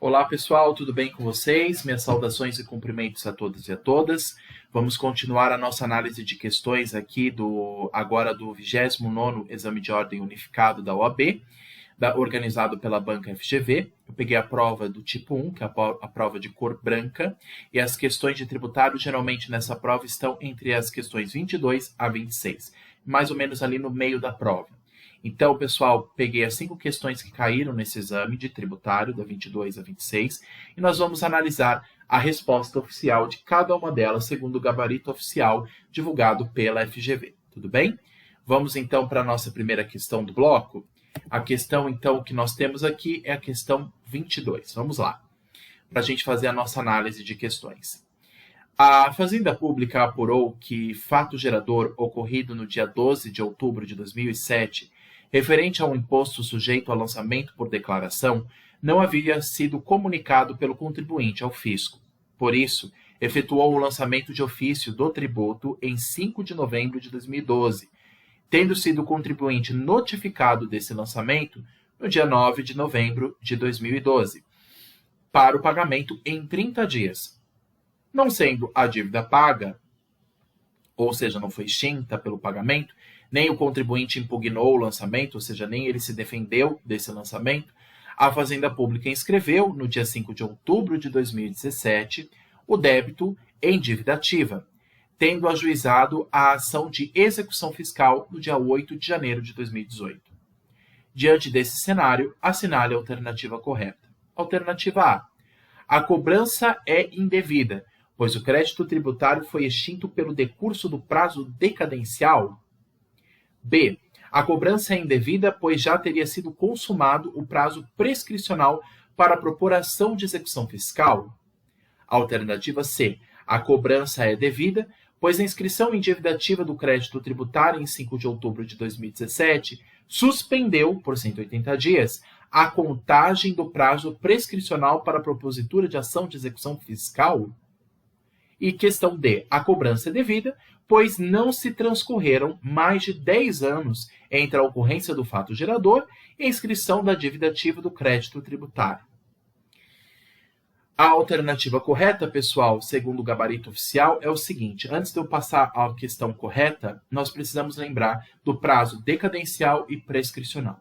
Olá pessoal, tudo bem com vocês? Minhas saudações e cumprimentos a todos e a todas. Vamos continuar a nossa análise de questões aqui agora do 29º Exame de Ordem Unificado da OAB, organizado pela Banca FGV. Eu peguei a prova do tipo 1, que é a prova de cor branca, e as questões de tributário geralmente nessa prova estão entre as questões 22 a 26, mais ou menos ali no meio da prova. Então, pessoal, peguei as 5 questões que caíram nesse exame de tributário, da 22 a 26, e nós vamos analisar a resposta oficial de cada uma delas, segundo o gabarito oficial divulgado pela FGV. Tudo bem? Vamos, então, para a nossa primeira questão do bloco. A questão, então, que nós temos aqui é a questão 22. Vamos lá, para a gente fazer a nossa análise de questões. A Fazenda Pública apurou que fato gerador ocorrido no dia 12 de outubro de 2007, referente a um imposto sujeito a lançamento por declaração, não havia sido comunicado pelo contribuinte ao fisco. Por isso, efetuou o lançamento de ofício do tributo em 5 de novembro de 2012, tendo sido o contribuinte notificado desse lançamento no dia 9 de novembro de 2012, para o pagamento em 30 dias. Não sendo a dívida paga, ou seja, não foi extinta pelo pagamento, nem o contribuinte impugnou o lançamento, ou seja, nem ele se defendeu desse lançamento, a Fazenda Pública inscreveu, no dia 5 de outubro de 2017, o débito em dívida ativa, tendo ajuizado a ação de execução fiscal no dia 8 de janeiro de 2018. Diante desse cenário, assinale a alternativa correta. Alternativa A. A cobrança é indevida, pois o crédito tributário foi extinto pelo decurso do prazo decadencial. B. A cobrança é indevida, pois já teria sido consumado o prazo prescricional para propor ação de execução fiscal. Alternativa C. A cobrança é devida, pois a inscrição em dívida ativa do crédito tributário em 5 de outubro de 2017 suspendeu, por 180 dias, a contagem do prazo prescricional para a propositura de ação de execução fiscal. E questão D. A cobrança é devida, pois não se transcorreram mais de 10 anos entre a ocorrência do fato gerador e a inscrição da dívida ativa do crédito tributário. A alternativa correta, pessoal, segundo o gabarito oficial, é o seguinte. Antes de eu passar à questão correta, nós precisamos lembrar do prazo decadencial e prescricional.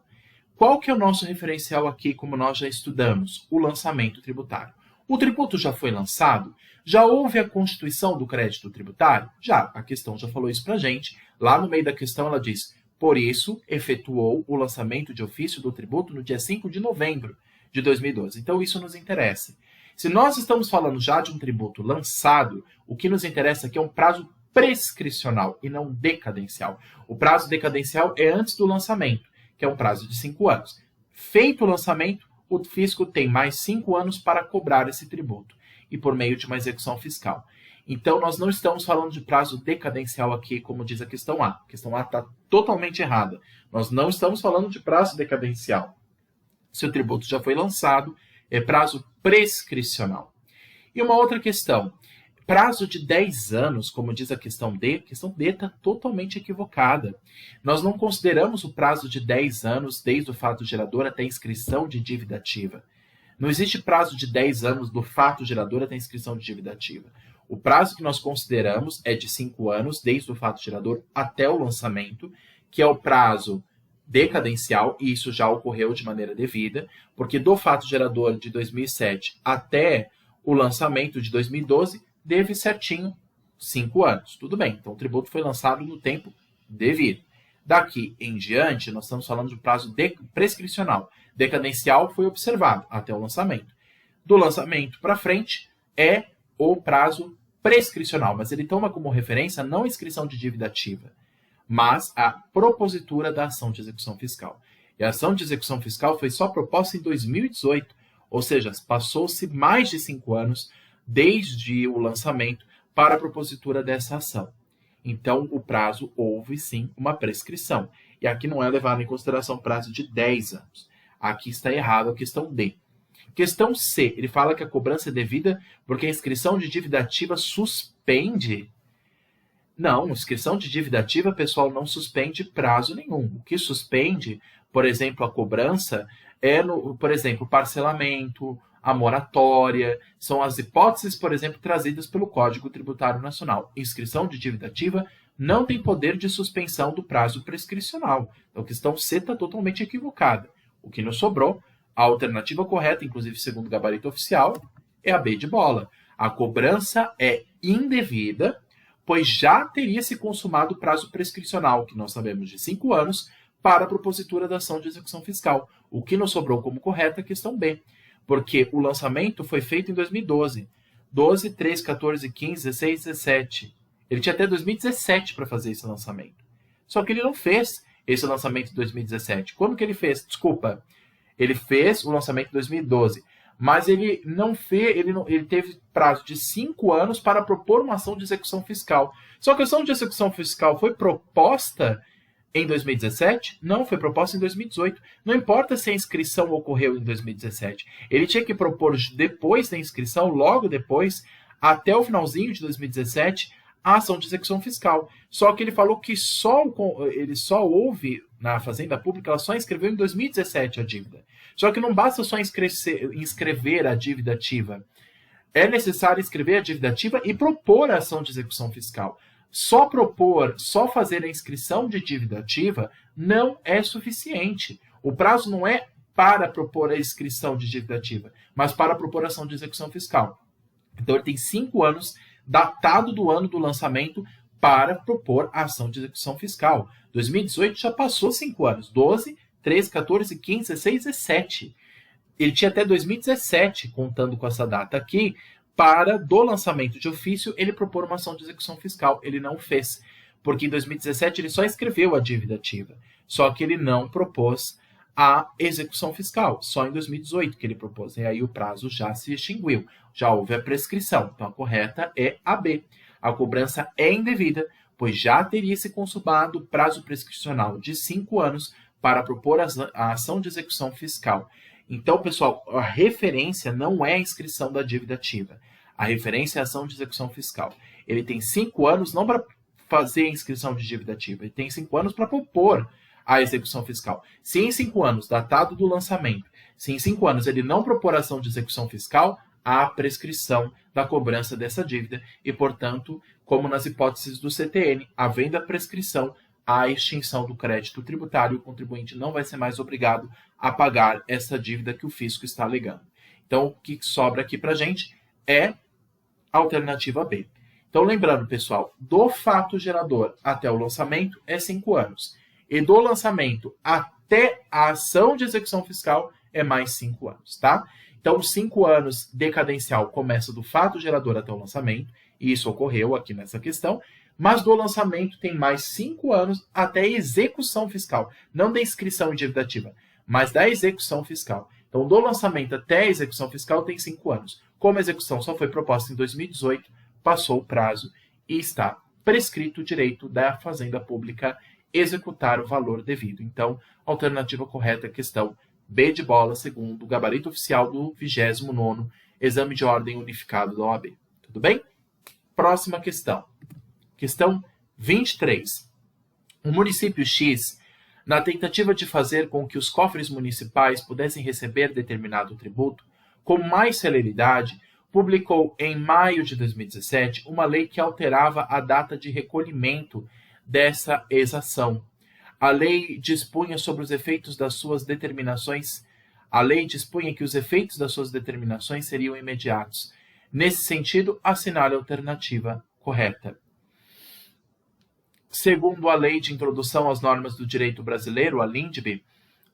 Qual que é o nosso referencial aqui, como nós já estudamos? O lançamento tributário. O tributo já foi lançado? Já houve a constituição do crédito tributário? Já, a questão já falou isso para a gente. Lá no meio da questão ela diz, por isso, efetuou o lançamento de ofício do tributo no dia 5 de novembro de 2012. Então, isso nos interessa. Se nós estamos falando já de um tributo lançado, o que nos interessa aqui é um prazo prescricional e não decadencial. O prazo decadencial é antes do lançamento, que é um prazo de 5 anos. Feito o lançamento, o fisco tem mais 5 anos para cobrar esse tributo, e por meio de uma execução fiscal. Então, nós não estamos falando de prazo decadencial aqui, como diz a questão A. A questão A está totalmente errada. Nós não estamos falando de prazo decadencial. Se o tributo já foi lançado, é prazo prescricional. E uma outra questão. Prazo de 10 anos, como diz a questão D está totalmente equivocada. Nós não consideramos o prazo de 10 anos desde o fato gerador até a inscrição de dívida ativa. Não existe prazo de 10 anos do fato gerador até a inscrição de dívida ativa. O prazo que nós consideramos é de 5 anos, desde o fato gerador até o lançamento, que é o prazo decadencial, e isso já ocorreu de maneira devida, porque do fato gerador de 2007 até o lançamento de 2012, deve certinho 5 anos. Tudo bem, então o tributo foi lançado no tempo devido. Daqui em diante, nós estamos falando de prazo prescricional. Decadencial foi observado até o lançamento. Do lançamento para frente é o prazo prescricional, mas ele toma como referência não a inscrição de dívida ativa, mas a propositura da ação de execução fiscal. E a ação de execução fiscal foi só proposta em 2018, ou seja, passou-se mais de 5 anos desde o lançamento para a propositura dessa ação. Então, o prazo houve sim uma prescrição. E aqui não é levado em consideração o prazo de 10 anos. Aqui está errado a questão D. Questão C, ele fala que a cobrança é devida porque a inscrição de dívida ativa suspende. Não, inscrição de dívida ativa, pessoal, não suspende prazo nenhum. O que suspende, por exemplo, a cobrança é, por exemplo, parcelamento, a moratória, são as hipóteses, por exemplo, trazidas pelo Código Tributário Nacional. Inscrição de dívida ativa não tem poder de suspensão do prazo prescricional. Então, a questão C está totalmente equivocada. O que nos sobrou, a alternativa correta, inclusive segundo o gabarito oficial, é a B de bola. A cobrança é indevida, pois já teria se consumado o prazo prescricional, que nós sabemos de 5 anos, para a propositura da ação de execução fiscal. O que nos sobrou como correta é a questão B, porque o lançamento foi feito em 2012. 12, 13, 14, 15, 16, 17. Ele tinha até 2017 para fazer esse lançamento. Só que ele não fez esse lançamento em 2017. Quando que ele fez? Desculpa. Ele fez o lançamento em 2012. Mas ele não fez, ele teve prazo de 5 anos para propor uma ação de execução fiscal. Só que a ação de execução fiscal foi proposta em 2017? Não, foi proposta em 2018. Não importa se a inscrição ocorreu em 2017. Ele tinha que propor depois da inscrição, logo depois, até o finalzinho de 2017, a ação de execução fiscal. Só que ele falou que ele só houve na Fazenda Pública, ela só inscreveu em 2017 a dívida. Só que não basta só inscrever a dívida ativa. É necessário inscrever a dívida ativa e propor a ação de execução fiscal. Só propor, só fazer a inscrição de dívida ativa não é suficiente. O prazo não é para propor a inscrição de dívida ativa, mas para propor a ação de execução fiscal. Então, ele tem 5 anos, datado do ano do lançamento, para propor a ação de execução fiscal. 2018 já passou 5 anos. 12, 13, 14, 15, 16, 17. Ele tinha até 2017, contando com essa data aqui, para, do lançamento de ofício, ele propor uma ação de execução fiscal. Ele não fez, porque em 2017 ele só escreveu a dívida ativa. Só que ele não propôs a execução fiscal. Só em 2018 que ele propôs. E aí o prazo já se extinguiu. Já houve a prescrição. Então a correta é a B. A cobrança é indevida, pois já teria se consumado o prazo prescricional de 5 anos para propor a ação de execução fiscal. Então, pessoal, a referência não é a inscrição da dívida ativa. A referência é a ação de execução fiscal. Ele tem 5 anos não para fazer a inscrição de dívida ativa, ele tem 5 anos para propor a execução fiscal. Se em 5 anos, datado do lançamento, se em 5 anos ele não propor a ação de execução fiscal, há prescrição da cobrança dessa dívida e, portanto, como nas hipóteses do CTN, havendo a prescrição, a extinção do crédito tributário, o contribuinte não vai ser mais obrigado a pagar essa dívida que o fisco está alegando. Então, o que sobra aqui para a gente é a alternativa B. Então, lembrando, pessoal, do fato gerador até o lançamento é 5 anos. E do lançamento até a ação de execução fiscal é mais 5 anos, tá? Então, 5 anos decadencial começa do fato gerador até o lançamento, e isso ocorreu aqui nessa questão, mas do lançamento tem mais 5 anos até a execução fiscal. Não da inscrição em dívida ativa, mas da execução fiscal. Então, do lançamento até a execução fiscal tem 5 anos. Como a execução só foi proposta em 2018, passou o prazo e está prescrito o direito da Fazenda Pública executar o valor devido. Então, a alternativa correta é a questão B de bola, segundo o gabarito oficial do 29º Exame de Ordem Unificado da OAB. Tudo bem? Próxima questão. Questão 23. O município X, na tentativa de fazer com que os cofres municipais pudessem receber determinado tributo, com mais celeridade, publicou em maio de 2017 uma lei que alterava a data de recolhimento dessa exação. A lei dispunha sobre os efeitos das suas determinações. A lei dispunha que os efeitos das suas determinações seriam imediatos. Nesse sentido, assinale a alternativa correta. Segundo a Lei de Introdução às Normas do Direito Brasileiro, a LINDB,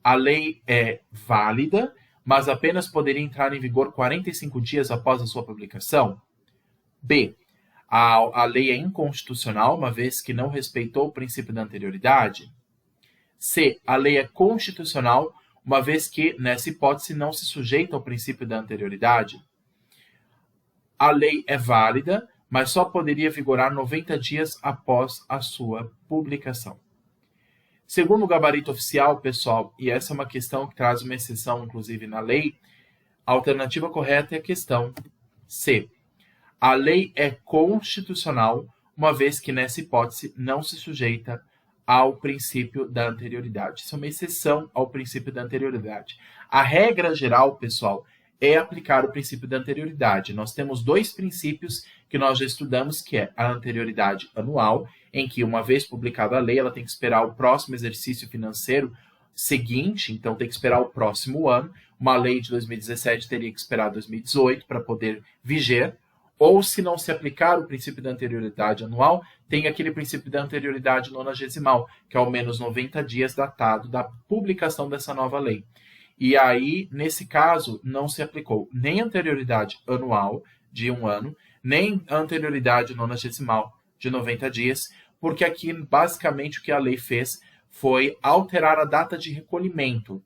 a lei é válida, mas apenas poderia entrar em vigor 45 dias após a sua publicação. B. A lei é inconstitucional, uma vez que não respeitou o princípio da anterioridade. C. A lei é constitucional, uma vez que, nessa hipótese, não se sujeita ao princípio da anterioridade. A lei é válida, mas só poderia vigorar 90 dias após a sua publicação. Segundo o gabarito oficial, pessoal, e essa é uma questão que traz uma exceção, inclusive, na lei, a alternativa correta é a questão C. A lei é constitucional, uma vez que, nessa hipótese, não se sujeita ao princípio da anterioridade. Isso é uma exceção ao princípio da anterioridade. A regra geral, pessoal, é aplicar o princípio da anterioridade. Nós temos dois princípios que nós já estudamos, que é a anterioridade anual, em que uma vez publicada a lei, ela tem que esperar o próximo exercício financeiro seguinte, então tem que esperar o próximo ano. Uma lei de 2017 teria que esperar 2018 para poder viger, ou se não se aplicar o princípio da anterioridade anual, tem aquele princípio da anterioridade nonagesimal, que é ao menos 90 dias datado da publicação dessa nova lei. E aí, nesse caso, não se aplicou nem anterioridade anual de 1 ano, nem anterioridade nonagesimal de 90 dias, porque aqui, basicamente, o que a lei fez foi alterar a data de recolhimento,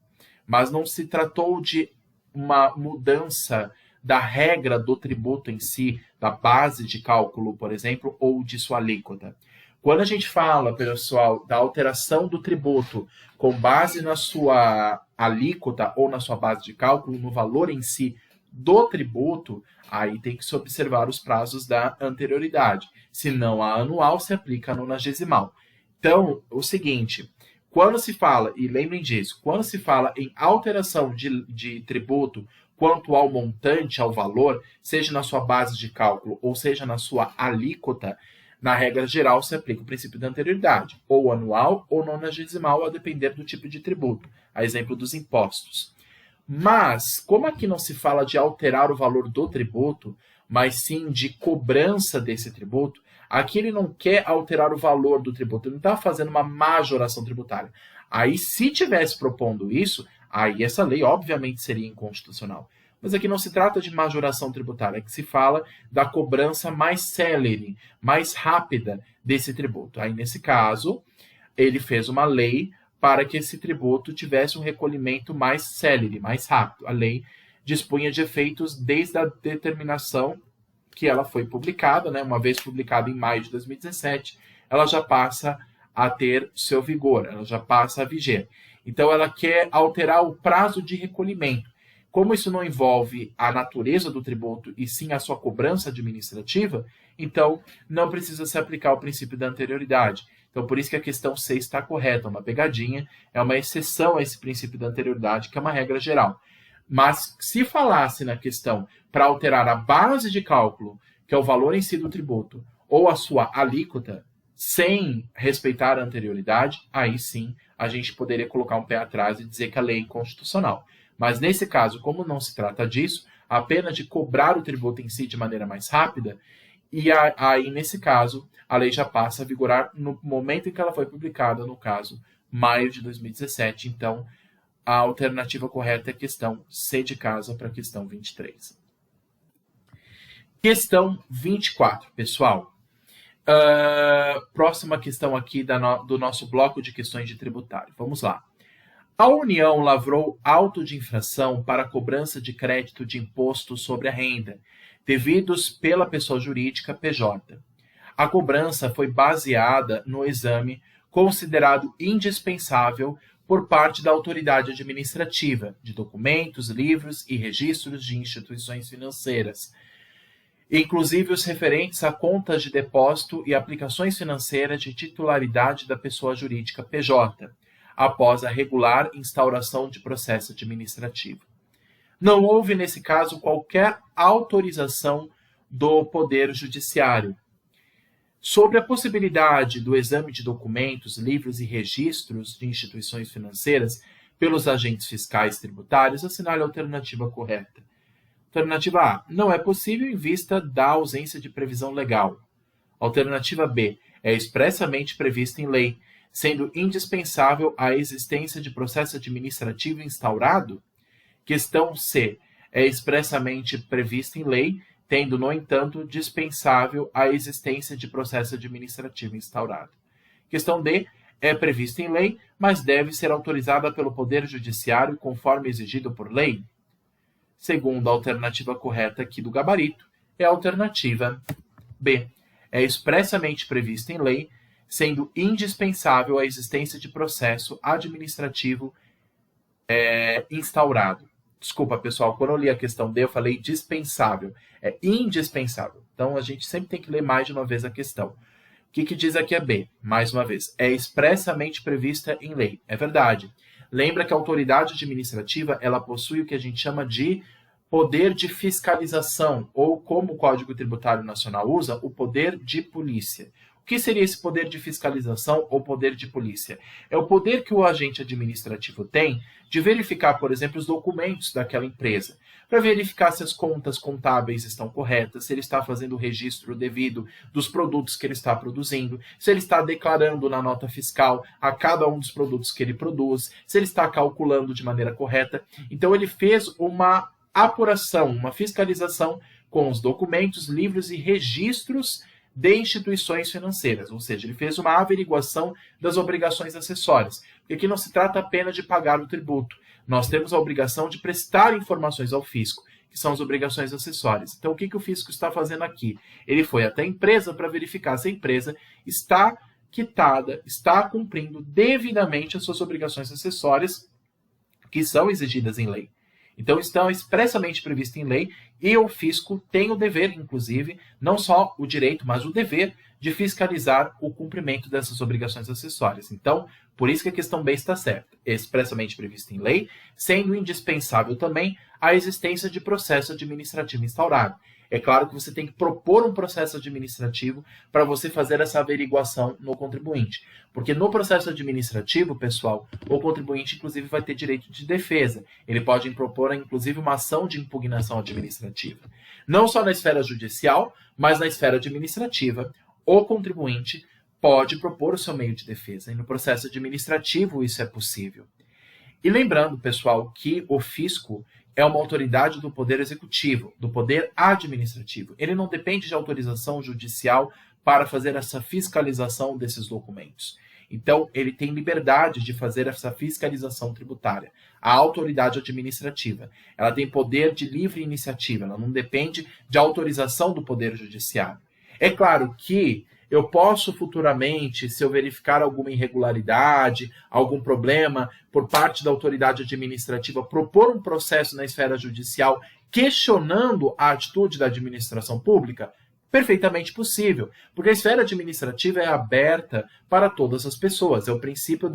mas não se tratou de uma mudança da regra do tributo em si, da base de cálculo, por exemplo, ou de sua alíquota. Quando a gente fala, pessoal, da alteração do tributo com base na sua alíquota ou na sua base de cálculo, no valor em si do tributo, aí tem que se observar os prazos da anterioridade. Se não a anual, se aplica a nonagesimal. Então, o seguinte, quando se fala, e lembrem disso, quando se fala em alteração de tributo quanto ao montante, ao valor, seja na sua base de cálculo ou seja na sua alíquota, na regra geral se aplica o princípio da anterioridade, ou anual ou nonagesimal, a depender do tipo de tributo, a exemplo dos impostos. Mas, como aqui não se fala de alterar o valor do tributo, mas sim de cobrança desse tributo, aqui ele não quer alterar o valor do tributo, ele não está fazendo uma majoração tributária. Aí, se tivesse propondo isso, aí essa lei obviamente seria inconstitucional. Mas aqui não se trata de majoração tributária, aqui se fala da cobrança mais célere, mais rápida desse tributo. Aí, nesse caso, ele fez uma lei para que esse tributo tivesse um recolhimento mais célere, mais rápido. A lei dispunha de efeitos desde a determinação que ela foi publicada, né? Uma vez publicada em maio de 2017, ela já passa a ter seu vigor, ela já passa a viger. Então, ela quer alterar o prazo de recolhimento. Como isso não envolve a natureza do tributo e sim a sua cobrança administrativa, então não precisa se aplicar o princípio da anterioridade. Então, por isso que a questão C está correta, uma pegadinha, é uma exceção a esse princípio da anterioridade, que é uma regra geral. Mas se falasse na questão para alterar a base de cálculo, que é o valor em si do tributo, ou a sua alíquota, sem respeitar a anterioridade, aí sim a gente poderia colocar um pé atrás e dizer que a lei é inconstitucional. Mas nesse caso, como não se trata disso, apenas de cobrar o tributo em si de maneira mais rápida, e aí nesse caso a lei já passa a vigorar no momento em que ela foi publicada, no caso, maio de 2017. Então, a alternativa correta é a questão C de casa para a questão 23. Questão 24, pessoal. Próxima questão aqui do nosso bloco de questões de tributário. Vamos lá. A União lavrou auto de infração para a cobrança de crédito de imposto sobre a renda, devidos pela pessoa jurídica PJ. A cobrança foi baseada no exame considerado indispensável por parte da autoridade administrativa de documentos, livros e registros de instituições financeiras, inclusive os referentes a contas de depósito e aplicações financeiras de titularidade da pessoa jurídica PJ, após a regular instauração de processo administrativo. Não houve, nesse caso, qualquer autorização do Poder Judiciário. Sobre a possibilidade do exame de documentos, livros e registros de instituições financeiras pelos agentes fiscais tributários, assinale a alternativa correta. Alternativa A. Não é possível em vista da ausência de previsão legal. Alternativa B. É expressamente prevista em lei, sendo indispensável a existência de processo administrativo instaurado? Questão C. É expressamente prevista em lei, tendo, no entanto, dispensável a existência de processo administrativo instaurado. Questão D. É prevista em lei, mas deve ser autorizada pelo Poder Judiciário conforme exigido por lei? Segundo a alternativa correta aqui do gabarito, é a alternativa B. É expressamente prevista em lei, sendo indispensável a existência de processo administrativo instaurado. Desculpa, pessoal, quando eu li a questão D, eu falei dispensável. É indispensável. Então, a gente sempre tem que ler mais de uma vez a questão. O que diz aqui a B? Mais uma vez, é expressamente prevista em lei. É verdade. Lembra que a autoridade administrativa, ela possui o que a gente chama de poder de fiscalização, ou como o Código Tributário Nacional usa, o poder de polícia. O que seria esse poder de fiscalização ou poder de polícia? É o poder que o agente administrativo tem de verificar, por exemplo, os documentos daquela empresa, para verificar se as contas contábeis estão corretas, se ele está fazendo o registro devido dos produtos que ele está produzindo, se ele está declarando na nota fiscal a cada um dos produtos que ele produz, se ele está calculando de maneira correta. Então, ele fez uma apuração, uma fiscalização com os documentos, livros e registros de instituições financeiras, ou seja, ele fez uma averiguação das obrigações acessórias, porque aqui não se trata apenas de pagar o tributo, nós temos a obrigação de prestar informações ao fisco, que são as obrigações acessórias. Então, o que o fisco está fazendo aqui? Ele foi até a empresa para verificar se a empresa está quitada, está cumprindo devidamente as suas obrigações acessórias, que são exigidas em lei. Então, estão expressamente previstas em lei e o fisco tem o dever, inclusive, não só o direito, mas o dever de fiscalizar o cumprimento dessas obrigações acessórias. Então, por isso que a questão B está certa, expressamente prevista em lei, sendo indispensável também a existência de processo administrativo instaurado. É claro que você tem que propor um processo administrativo para você fazer essa averiguação no contribuinte. Porque no processo administrativo, pessoal, o contribuinte, inclusive, vai ter direito de defesa. Ele pode propor, inclusive, uma ação de impugnação administrativa. Não só na esfera judicial, mas na esfera administrativa. O contribuinte pode propor o seu meio de defesa. E no processo administrativo isso é possível. E lembrando, pessoal, que o fisco é uma autoridade do poder executivo, do poder administrativo. Ele não depende de autorização judicial para fazer essa fiscalização desses documentos. Então, ele tem liberdade de fazer essa fiscalização tributária. A autoridade administrativa, ela tem poder de livre iniciativa, ela não depende de autorização do poder judiciário. É claro que eu posso futuramente, se eu verificar alguma irregularidade, algum problema por parte da autoridade administrativa, propor um processo na esfera judicial questionando a atitude da administração pública? Perfeitamente possível, porque a esfera administrativa é aberta para todas as pessoas. É o princípio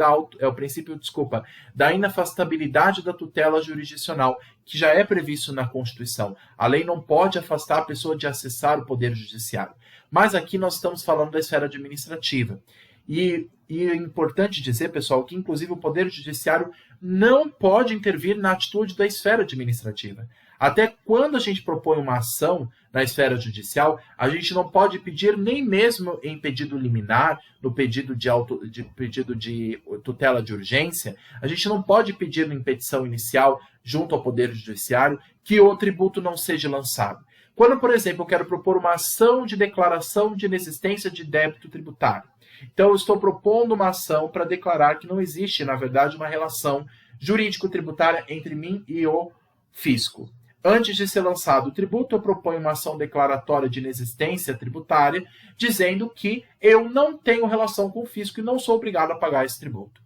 da inafastabilidade da tutela jurisdicional, que já é previsto na Constituição. A lei não pode afastar a pessoa de acessar o poder judiciário. Mas aqui nós estamos falando da esfera administrativa. E é importante dizer, pessoal, que inclusive o Poder Judiciário não pode intervir na atitude da esfera administrativa. Até quando a gente propõe uma ação na esfera judicial, a gente não pode pedir nem mesmo em pedido liminar, no pedido de tutela de urgência, a gente não pode pedir em petição inicial junto ao Poder Judiciário que o tributo não seja lançado. Quando, por exemplo, eu quero propor uma ação de declaração de inexistência de débito tributário, então eu estou propondo uma ação para declarar que não existe, na verdade, uma relação jurídico-tributária entre mim e o fisco. Antes de ser lançado o tributo, eu proponho uma ação declaratória de inexistência tributária, dizendo que eu não tenho relação com o fisco e não sou obrigado a pagar esse tributo.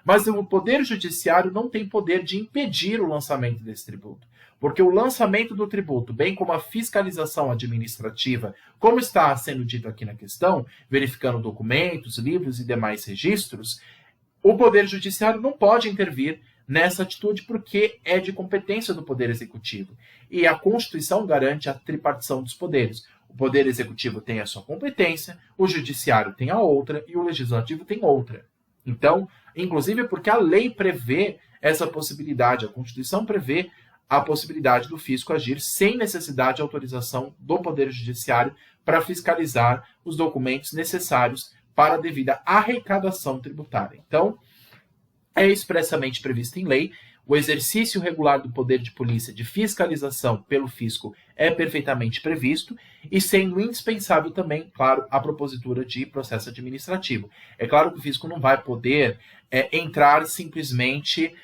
Mas o Poder Judiciário não tem poder de impedir o lançamento desse tributo. Porque o lançamento do tributo, bem como a fiscalização administrativa, como está sendo dito aqui na questão, verificando documentos, livros e demais registros, o Poder Judiciário não pode intervir nessa atitude porque é de competência do Poder Executivo. E a Constituição garante a tripartição dos poderes. O Poder Executivo tem a sua competência, o Judiciário tem a outra e o Legislativo tem outra. Então, inclusive porque a lei prevê essa possibilidade, a Constituição prevê a possibilidade do fisco agir sem necessidade de autorização do Poder Judiciário para fiscalizar os documentos necessários para a devida arrecadação tributária. Então, é expressamente previsto em lei, o exercício regular do poder de polícia de fiscalização pelo fisco é perfeitamente previsto e sendo indispensável também, claro, a propositura de processo administrativo. É claro que o fisco não vai poder entrar simplesmente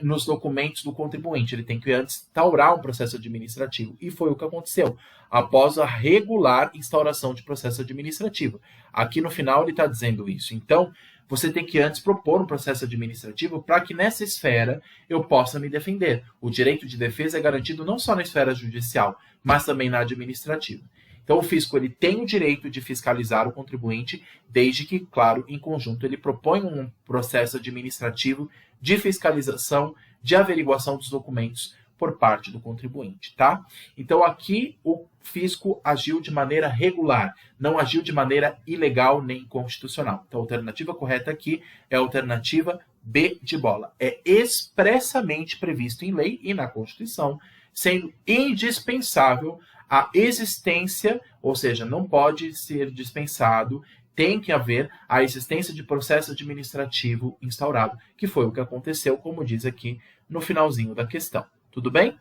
nos documentos do contribuinte, ele tem que antes instaurar um processo administrativo. E foi o que aconteceu, após a regular instauração de processo administrativo. Aqui no final ele está dizendo isso. Então, você tem que antes propor um processo administrativo para que nessa esfera eu possa me defender. O direito de defesa é garantido não só na esfera judicial, mas também na administrativa. Então, o fisco ele tem o direito de fiscalizar o contribuinte, desde que, claro, em conjunto, ele propõe um processo administrativo de fiscalização, de averiguação dos documentos por parte do contribuinte, tá? Então aqui o fisco agiu de maneira regular, não agiu de maneira ilegal nem inconstitucional. Então a alternativa correta aqui é a alternativa B de bola. É expressamente previsto em lei e na Constituição, sendo indispensável a existência, ou seja, não pode ser dispensado, tem que haver a existência de processo administrativo instaurado, que foi o que aconteceu, como diz aqui no finalzinho da questão. Tudo bem?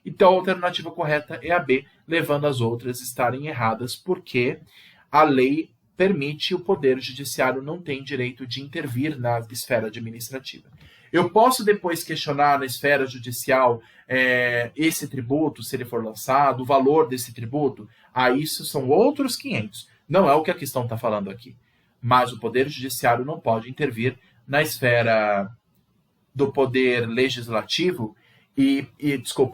Então a alternativa correta é a B, levando as outras a estarem erradas, porque a lei permite, o Poder Judiciário não tem direito de intervir na esfera administrativa. Eu posso depois questionar na esfera judicial esse tributo, se ele for lançado, o valor desse tributo. Isso são outros 500. Não é o que a questão está falando aqui. Mas o Poder Judiciário não pode intervir na esfera do Poder Legislativo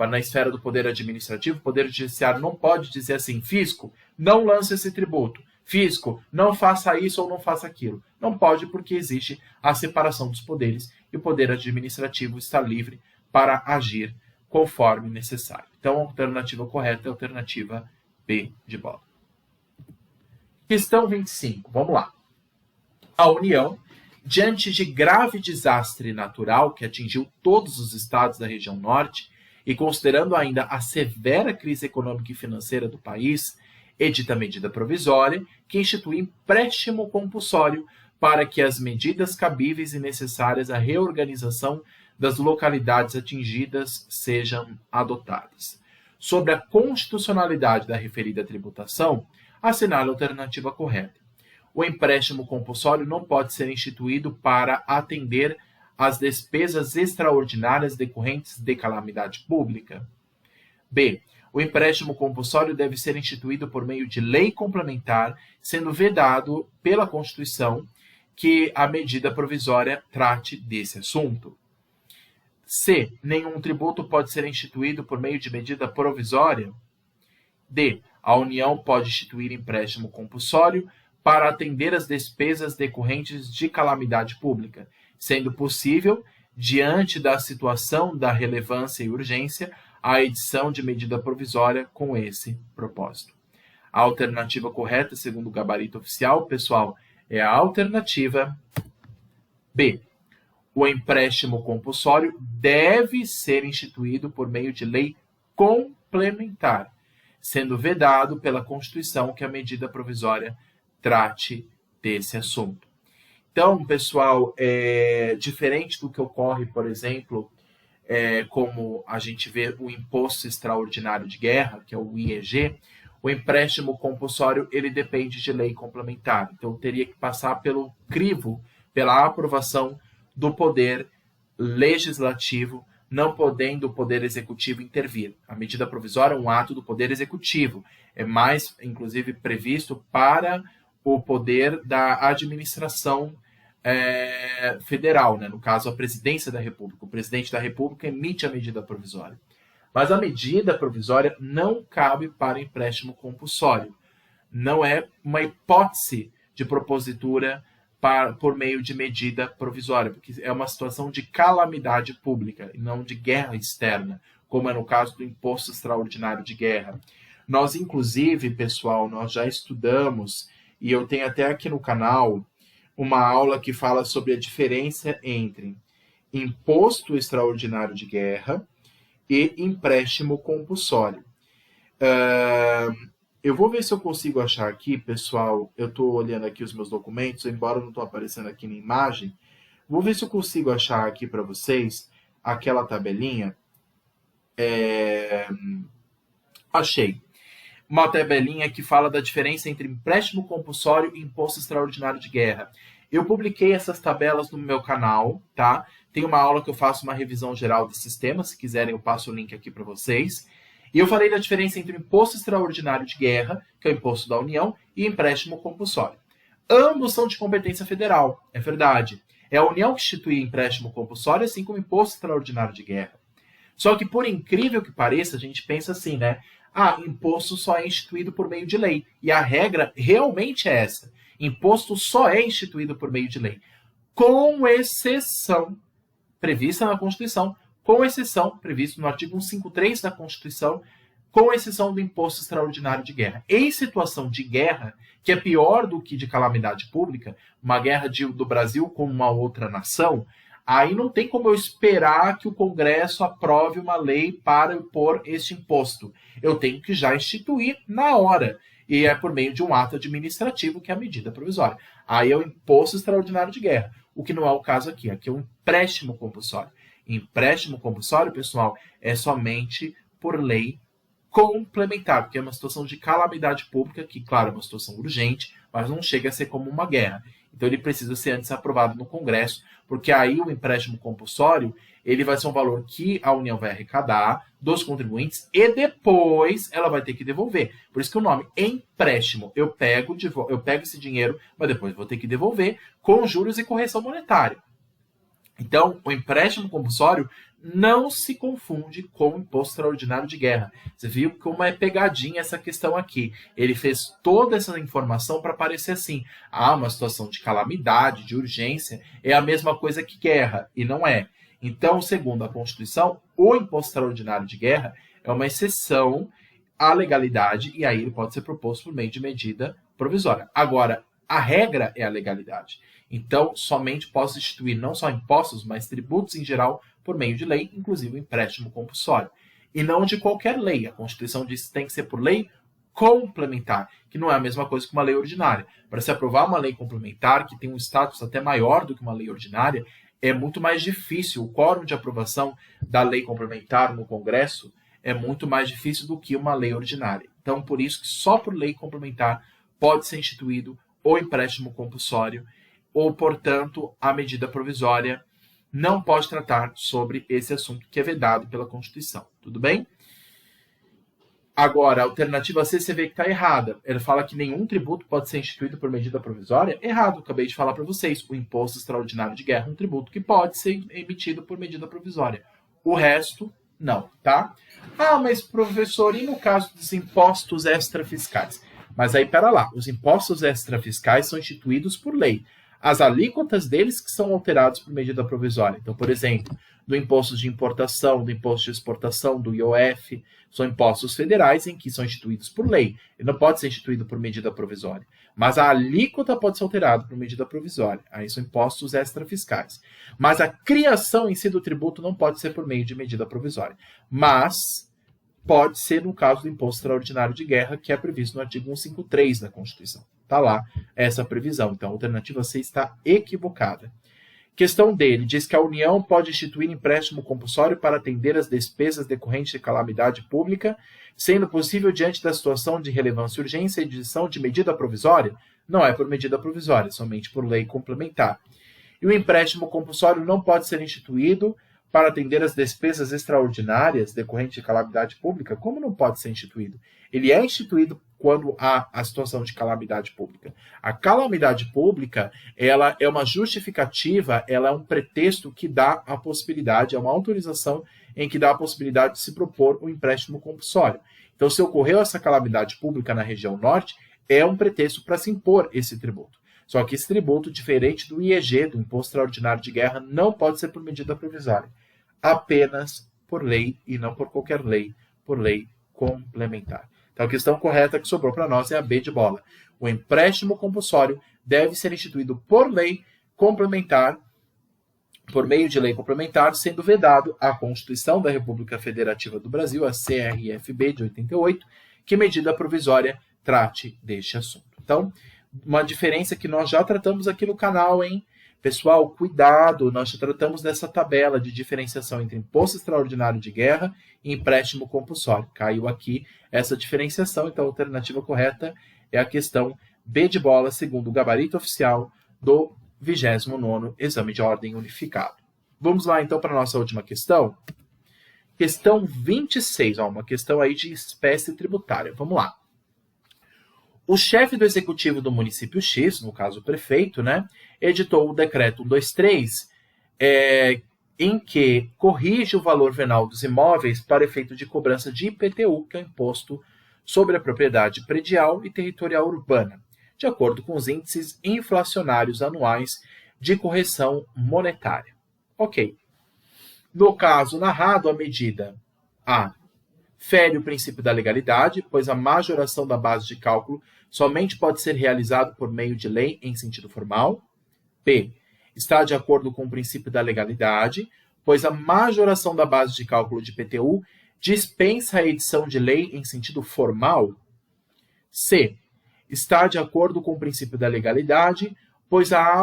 na esfera do Poder Administrativo. O Poder Judiciário não pode dizer assim, fisco, não lance esse tributo. Fisco, não faça isso ou não faça aquilo. Não pode, porque existe a separação dos poderes e o Poder Administrativo está livre para agir conforme necessário. Então, a alternativa correta é a alternativa B de bola. Questão 25, vamos lá. A União, diante de grave desastre natural que atingiu todos os estados da região norte e considerando ainda a severa crise econômica e financeira do país, edita medida provisória que institui empréstimo compulsório para que as medidas cabíveis e necessárias à reorganização das localidades atingidas sejam adotadas. Sobre a constitucionalidade da referida tributação, assinale a alternativa correta. O empréstimo compulsório não pode ser instituído para atender às despesas extraordinárias decorrentes de calamidade pública. B. O empréstimo compulsório deve ser instituído por meio de lei complementar, sendo vedado pela Constituição que a medida provisória trate desse assunto. C. Nenhum tributo pode ser instituído por meio de medida provisória. D. A União pode instituir empréstimo compulsório para atender às despesas decorrentes de calamidade pública, sendo possível, diante da situação da relevância e urgência, a edição de medida provisória com esse propósito. A alternativa correta, segundo o gabarito oficial, pessoal, é a alternativa B. O empréstimo compulsório deve ser instituído por meio de lei complementar, sendo vedado pela Constituição que a medida provisória trate desse assunto. Então, pessoal, diferente do que ocorre, por exemplo, como a gente vê o Imposto Extraordinário de Guerra, que é o IEG, o empréstimo compulsório ele depende de lei complementar. Então, teria que passar pelo crivo, pela aprovação do Poder Legislativo, não podendo o Poder Executivo intervir. A medida provisória é um ato do Poder Executivo. É mais, inclusive, previsto para o poder da administração federal, né? No caso, a Presidência da República. O Presidente da República emite a medida provisória. Mas a medida provisória não cabe para empréstimo compulsório. Não é uma hipótese de propositura por meio de medida provisória, porque é uma situação de calamidade pública e não de guerra externa, como é no caso do Imposto Extraordinário de Guerra. Nós, inclusive, pessoal, nós já estudamos, e eu tenho até aqui no canal, uma aula que fala sobre a diferença entre Imposto Extraordinário de Guerra e empréstimo compulsório. Eu vou ver se eu consigo achar aqui, pessoal. Eu estou olhando aqui os meus documentos, embora não estou aparecendo aqui na imagem. Vou ver se eu consigo achar aqui para vocês aquela tabelinha. Achei. Uma tabelinha que fala da diferença entre empréstimo compulsório e imposto extraordinário de guerra. Eu publiquei essas tabelas no meu canal, tá? Tem uma aula que eu faço uma revisão geral desses temas. Se quiserem, eu passo o link aqui para vocês. E eu falei da diferença entre o imposto extraordinário de guerra, que é o imposto da União, e empréstimo compulsório. Ambos são de competência federal, é verdade. É a União que institui empréstimo compulsório, assim como imposto extraordinário de guerra. Só que, por incrível que pareça, a gente pensa assim, né? Imposto só é instituído por meio de lei. E a regra realmente é essa. Imposto só é instituído por meio de lei. Com exceção, prevista na Constituição, com exceção, previsto no artigo 153 da Constituição, com exceção do imposto extraordinário de guerra. Em situação de guerra, que é pior do que de calamidade pública, uma guerra do Brasil com uma outra nação, aí não tem como eu esperar que o Congresso aprove uma lei para impor este imposto. Eu tenho que já instituir na hora. E é por meio de um ato administrativo, que é a medida provisória. Aí é o imposto extraordinário de guerra, o que não é o caso aqui. Aqui é um empréstimo compulsório. Empréstimo compulsório, pessoal, é somente por lei complementar, porque é uma situação de calamidade pública, que, claro, é uma situação urgente, mas não chega a ser como uma guerra. Então, ele precisa ser antes aprovado no Congresso, porque aí o empréstimo compulsório, ele vai ser um valor que a União vai arrecadar dos contribuintes e depois ela vai ter que devolver. Por isso que o nome empréstimo, eu pego esse dinheiro, mas depois vou ter que devolver com juros e correção monetária. Então, o empréstimo compulsório não se confunde com o imposto extraordinário de guerra. Você viu como é pegadinha essa questão aqui. Ele fez toda essa informação para parecer assim. Uma situação de calamidade, de urgência, é a mesma coisa que guerra, e não é. Então, segundo a Constituição, o imposto extraordinário de guerra é uma exceção à legalidade, e aí ele pode ser proposto por meio de medida provisória. Agora, a regra é a legalidade. Então, somente posso instituir não só impostos, mas tributos em geral por meio de lei, inclusive o empréstimo compulsório. E não de qualquer lei. A Constituição diz que tem que ser por lei complementar, que não é a mesma coisa que uma lei ordinária. Para se aprovar uma lei complementar, que tem um status até maior do que uma lei ordinária, é muito mais difícil. O quórum de aprovação da lei complementar no Congresso é muito mais difícil do que uma lei ordinária. Então, por isso que só por lei complementar pode ser instituído o empréstimo compulsório, ou, portanto, a medida provisória não pode tratar sobre esse assunto que é vedado pela Constituição. Tudo bem? Agora, a alternativa C, você vê que está errada. Ele fala que nenhum tributo pode ser instituído por medida provisória. Errado, acabei de falar para vocês. O imposto extraordinário de guerra é um tributo que pode ser emitido por medida provisória. O resto, não, tá? Mas professor, e no caso dos impostos extrafiscais? Mas aí, pera lá, os impostos extrafiscais são instituídos por lei. As alíquotas deles que são alteradas por medida provisória. Então, por exemplo, do imposto de importação, do imposto de exportação, do IOF, são impostos federais em que são instituídos por lei. Ele não pode ser instituído por medida provisória. Mas a alíquota pode ser alterada por medida provisória. Aí são impostos extrafiscais. Mas a criação em si do tributo não pode ser por meio de medida provisória. Mas pode ser no caso do imposto extraordinário de guerra, que é previsto no artigo 153 da Constituição. Está lá essa previsão. Então, a alternativa C está equivocada. Questão dele, diz que a União pode instituir empréstimo compulsório para atender as despesas decorrentes de calamidade pública, sendo possível diante da situação de relevância e urgência a edição de medida provisória? Não é por medida provisória, somente por lei complementar. E o empréstimo compulsório não pode ser instituído para atender as despesas extraordinárias decorrentes de calamidade pública? Como não pode ser instituído? Ele é instituído quando há a situação de calamidade pública. A calamidade pública, ela é uma justificativa, ela é um pretexto que dá a possibilidade, é uma autorização em que dá a possibilidade de se propor um empréstimo compulsório. Então, se ocorreu essa calamidade pública na região norte, é um pretexto para se impor esse tributo. Só que esse tributo, diferente do IEG, do Imposto Extraordinário de Guerra, não pode ser por medida provisória. Apenas por lei e não por qualquer lei, por lei complementar. Então, a questão correta que sobrou para nós é a B de bola. O empréstimo compulsório deve ser instituído por lei complementar, por meio de lei complementar, sendo vedado a Constituição da República Federativa do Brasil, a CRFB de 88, que medida provisória trate deste assunto. Então, uma diferença que nós já tratamos aqui no canal, hein? Pessoal, cuidado, nós já tratamos dessa tabela de diferenciação entre imposto extraordinário de guerra e empréstimo compulsório. Caiu aqui essa diferenciação, então a alternativa correta é a questão B de bola, segundo o gabarito oficial do 29º Exame de Ordem Unificado. Vamos lá, então, para a nossa última questão. Questão 26, uma questão aí de espécie tributária. Vamos lá. O chefe do executivo do município X, no caso o prefeito, editou o decreto 123, em que corrige o valor venal dos imóveis para efeito de cobrança de IPTU, que é o Imposto sobre a Propriedade Predial e Territorial Urbana, de acordo com os índices inflacionários anuais de correção monetária. Ok. No caso narrado, a medida A fere o princípio da legalidade, pois a majoração da base de cálculo somente pode ser realizado por meio de lei em sentido formal. B está de acordo com o princípio da legalidade, pois a majoração da base de cálculo de IPTU dispensa a edição de lei em sentido formal. C está de acordo com o princípio da legalidade, pois a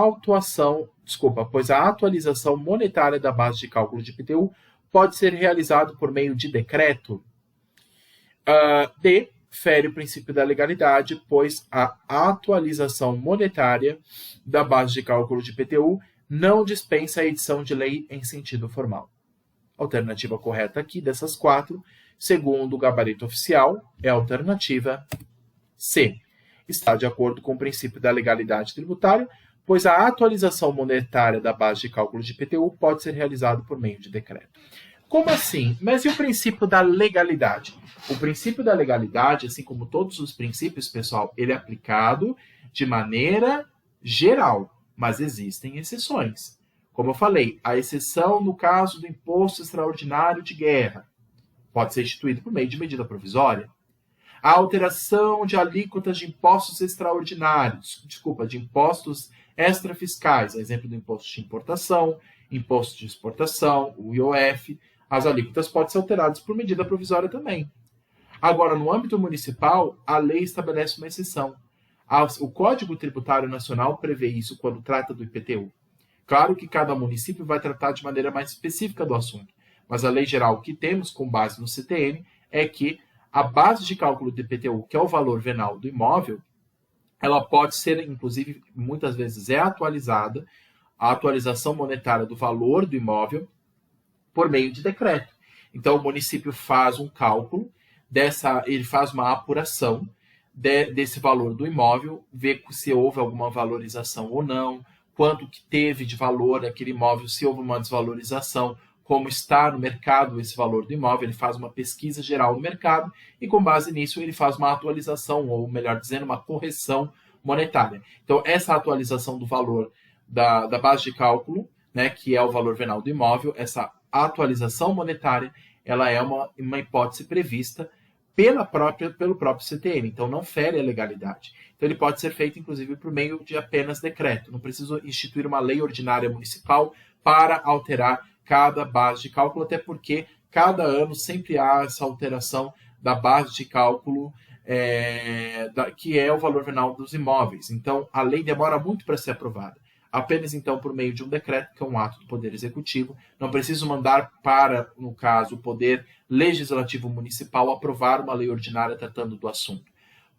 atualização monetária da base de cálculo de IPTU pode ser realizado por meio de decreto. D fere o princípio da legalidade, pois a atualização monetária da base de cálculo de IPTU não dispensa a edição de lei em sentido formal. A alternativa correta aqui dessas 4, segundo o gabarito oficial, é a alternativa C. Está de acordo com o princípio da legalidade tributária, pois a atualização monetária da base de cálculo de IPTU pode ser realizada por meio de decreto. Como assim? Mas e o princípio da legalidade? O princípio da legalidade, assim como todos os princípios, pessoal, ele é aplicado de maneira geral, mas existem exceções. Como eu falei, a exceção no caso do imposto extraordinário de guerra pode ser instituído por meio de medida provisória. A alteração de alíquotas de impostos extraordinários, de impostos extrafiscais, exemplo do imposto de importação, imposto de exportação, o IOF, as alíquotas podem ser alteradas por medida provisória também. Agora, no âmbito municipal, a lei estabelece uma exceção. O Código Tributário Nacional prevê isso quando trata do IPTU. Claro que cada município vai tratar de maneira mais específica do assunto, mas a lei geral que temos com base no CTN é que a base de cálculo do IPTU, que é o valor venal do imóvel, ela pode ser, inclusive, muitas vezes é atualizada, a atualização monetária do valor do imóvel, por meio de decreto. Então, o município faz um cálculo, ele faz uma apuração desse valor do imóvel, vê se houve alguma valorização ou não, quanto que teve de valor aquele imóvel, se houve uma desvalorização, como está no mercado esse valor do imóvel, ele faz uma pesquisa geral no mercado e, com base nisso, ele faz uma atualização, ou melhor dizendo, uma correção monetária. Então, essa atualização do valor da base de cálculo, né, que é o valor venal do imóvel, essa atualização monetária, ela é uma hipótese prevista pelo próprio CTN, então não fere a legalidade. Então ele pode ser feito, inclusive, por meio de apenas decreto. Não precisa instituir uma lei ordinária municipal para alterar cada base de cálculo, até porque cada ano sempre há essa alteração da base de cálculo, que é o valor venal dos imóveis. Então a lei demora muito para ser aprovada. Apenas, então, por meio de um decreto, que é um ato do Poder Executivo. Não preciso mandar para, no caso, o Poder Legislativo Municipal aprovar uma lei ordinária tratando do assunto.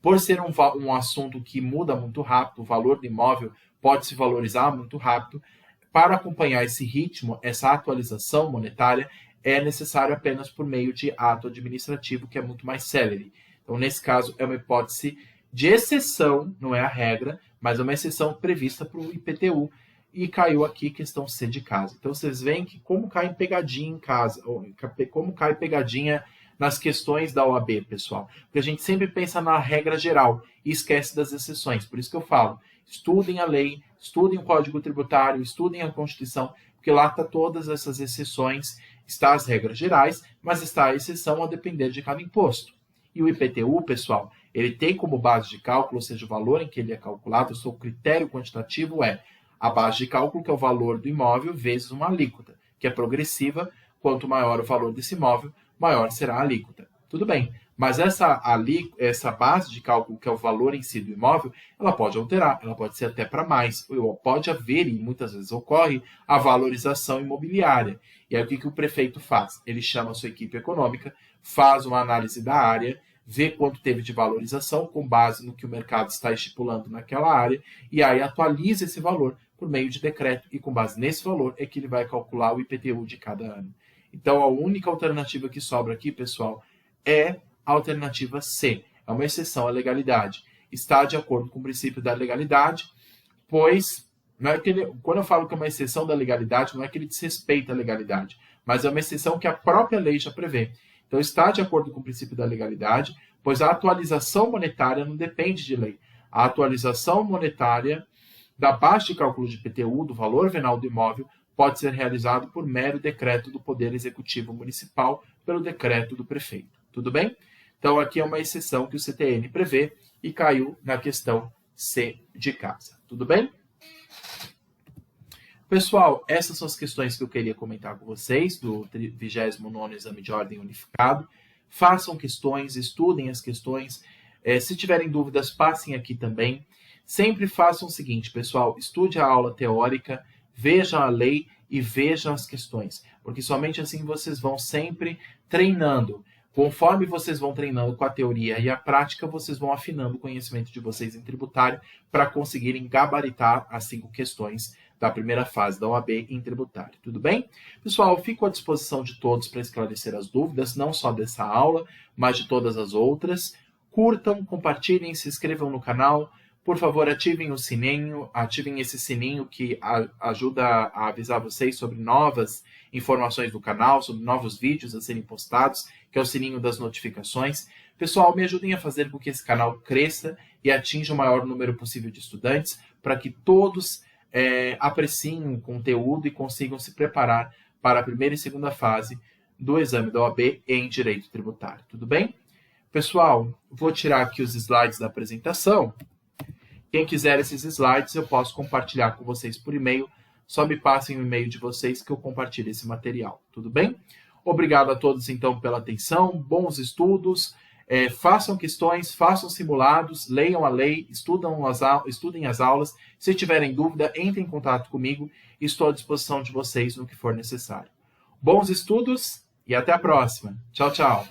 Por ser um assunto que muda muito rápido, o valor do imóvel pode se valorizar muito rápido, para acompanhar esse ritmo, essa atualização monetária, é necessário apenas por meio de ato administrativo, que é muito mais célere. Então, nesse caso, é uma hipótese de exceção, não é a regra, mas é uma exceção prevista para o IPTU, e caiu aqui questão C de casa. Então, vocês veem que como cai pegadinha em casa, ou como cai pegadinha nas questões da OAB, pessoal. Porque a gente sempre pensa na regra geral e esquece das exceções. Por isso que eu falo, estudem a lei, estudem o Código Tributário, estudem a Constituição, porque lá está todas essas exceções, está as regras gerais, mas está a exceção a depender de cada imposto. E o IPTU, pessoal, ele tem como base de cálculo, ou seja, o valor em que ele é calculado, o seu critério quantitativo é a base de cálculo, que é o valor do imóvel, vezes uma alíquota, que é progressiva. Quanto maior o valor desse imóvel, maior será a alíquota. Tudo bem, mas essa base de cálculo, que é o valor em si do imóvel, ela pode alterar, ela pode ser até para mais, ou pode haver, e muitas vezes ocorre, a valorização imobiliária. E aí o que o prefeito faz? Ele chama a sua equipe econômica, faz uma análise da área, vê quanto teve de valorização com base no que o mercado está estipulando naquela área, e aí atualiza esse valor por meio de decreto, e com base nesse valor é que ele vai calcular o IPTU de cada ano. Então, a única alternativa que sobra aqui, pessoal, é a alternativa C. É uma exceção à legalidade. Está de acordo com o princípio da legalidade, pois, não é que quando eu falo que é uma exceção da legalidade, não é que ele desrespeita a legalidade, mas é uma exceção que a própria lei já prevê. Então, está de acordo com o princípio da legalidade, pois a atualização monetária não depende de lei. A atualização monetária da base de cálculo de IPTU, do valor venal do imóvel, pode ser realizado por mero decreto do Poder Executivo Municipal, pelo decreto do prefeito. Tudo bem? Então, aqui é uma exceção que o CTN prevê e caiu na questão C de casa. Tudo bem? Pessoal, essas são as questões que eu queria comentar com vocês do 29º Exame de Ordem Unificado. Façam questões, estudem as questões. Se tiverem dúvidas, passem aqui também. Sempre façam o seguinte, pessoal, estude a aula teórica, vejam a lei e vejam as questões, porque somente assim vocês vão sempre treinando. Conforme vocês vão treinando com a teoria e a prática, vocês vão afinando o conhecimento de vocês em tributário para conseguirem gabaritar as 5 questões da primeira fase da OAB em tributário. Tudo bem? Pessoal, fico à disposição de todos para esclarecer as dúvidas, não só dessa aula, mas de todas as outras. Curtam, compartilhem, se inscrevam no canal. Por favor, ativem o sininho, ativem esse sininho que ajuda a avisar vocês sobre novas informações do canal, sobre novos vídeos a serem postados, que é o sininho das notificações. Pessoal, me ajudem a fazer com que esse canal cresça e atinja o maior número possível de estudantes, para que todos apreciem o conteúdo e consigam se preparar para a primeira e segunda fase do exame da OAB em Direito Tributário. Tudo bem? Pessoal, vou tirar aqui os slides da apresentação. Quem quiser esses slides, eu posso compartilhar com vocês por e-mail. Só me passem o e-mail de vocês que eu compartilho esse material. Tudo bem? Obrigado a todos, então, pela atenção. Bons estudos. Façam questões, façam simulados, leiam a lei, estudem as aulas. Se tiverem dúvida, entrem em contato comigo. Estou à disposição de vocês no que for necessário. Bons estudos e até a próxima. Tchau, tchau.